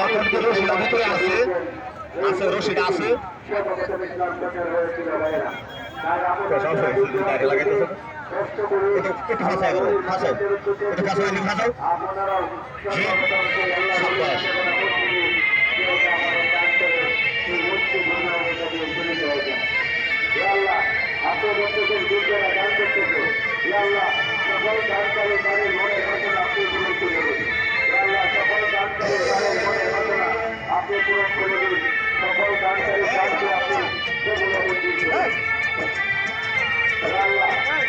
রশিটা ভিতরে আছে রশিটা আছে লাগাইতেছে একটু ফাঁসাই করো ফাঁসাও একটু ফাঁসাও এদিকে ফাঁসাও সকল দানকারী তাদের মনে ঘটনা আপনি পূরণ করে দেবেন সকল দানকারী তাদের মনে ঘটনা আপনি পূরণ করে দেবেন সকল দানকারী দানকে আপনি সেগুলো মঞ্জুর করেন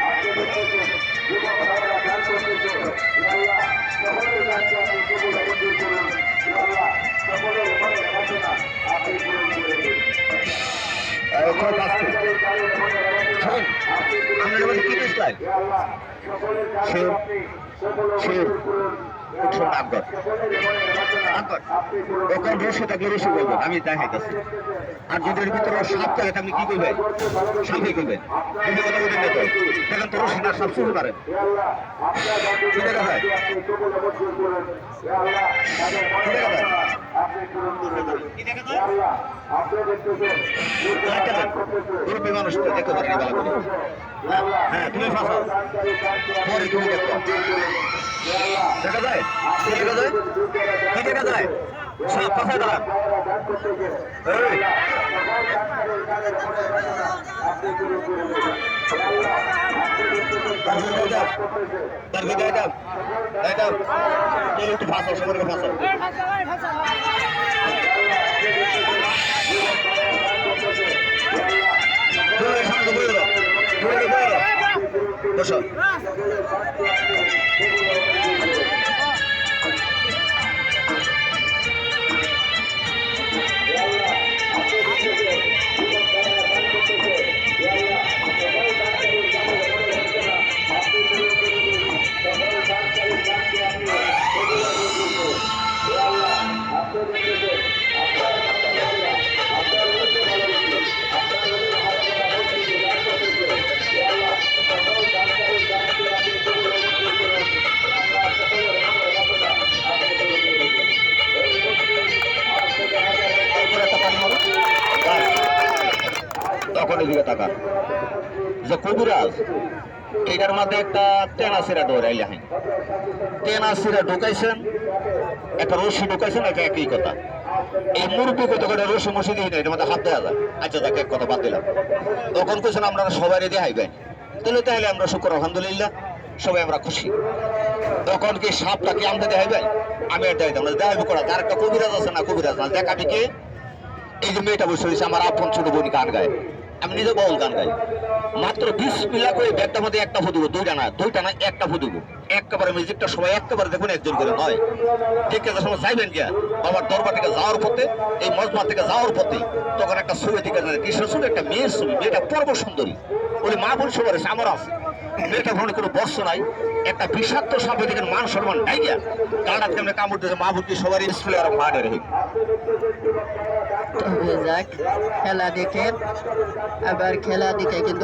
আপনি দেখতেছেন যুবক ভাইরা দান করতেছে সকলের দানকে আপনি সেগুলো মঞ্জুর করুন সকলের মনে ঘটনা আপনি পূরণ করে দেবেন রসে থাকলে রসে বলবেন আমি দেখাইতেছি আর যদি এর ভিতরে সাপ থাকে আপনি কি করবেন সাপে করবেন কিন্তু কথা বলবেন না তো দেখেন তো রসি না সাপ শুরু করেন কি দেখা যায় মানুষ তো দেখতে পারেন ভালো করে হ্যাঁ তুমি ফাঁসাও পরে তুমি দেখো দেখা যায় কি দেখা যায় কি দেখা যায় সাপ ফাঁসায় দাঁড়ান একটু ফাঁসাও সবাইকে ফাঁসাও বসো তখন এদিকে তাকান যে কবিরাজ এটার মধ্যে একটা টেনাসিরা ডোরাইলে হ্যাঁ টেনাসিরা ঢুকাইছেন একটা রশি ঢুকাইছেন এটা একই কথা এই মুরব্বী কত করে রশি মশি দিই না এটার মধ্যে হাত দেওয়া যায় আচ্ছা তাকে এক কথা বাদ দিলাম তখন কেছেন আপনারা সবাই রেডি হাইবেন তাহলে আমরা শুক্র আলহামদুলিল্লাহ সবাই আমরা খুশি তখন কি সাপটা কি আমাদের দেখাইবেন আমি আর দেখাইতাম না দেখাইবো করা তার একটা কবিরাজ আছে না কবিরাজ না দেখাবি কি এই যে মেয়েটা বসে রয়েছে আমার আপন ছোট বোন গান গায় আমি নিজে বল গান গাই মাত্র 20 মিলা করে ব্যাগটার মধ্যে একটা ফুটুব দুইটা না একটা ফুটুব একেবারে মিউজিকটা সবাই একেবারে দেখুন একজন করে নয় ঠিক আছে সময় চাইবেন কি বাবার দরবার থেকে যাওয়ার পথে এই মজমা থেকে যাওয়ার পথে তখন একটা ছবি থেকে কৃষ্ণ ছবি একটা মেয়ের ছবি মেয়েটা পর্ব সুন্দরী ওই মা বোন সবার আমার আছে মেয়েটা ভ্রমণে কোনো বর্ষ নাই একটা বিষাক্ত সাপে দেখেন মান সম্মান নাই গিয়া কারণ কেমন কামড় দিয়েছে মা বোনকে সবারই স্কুলে আর মাঠে রেখে যাক খেলা দেখে আবার খেলা দেখে কিন্তু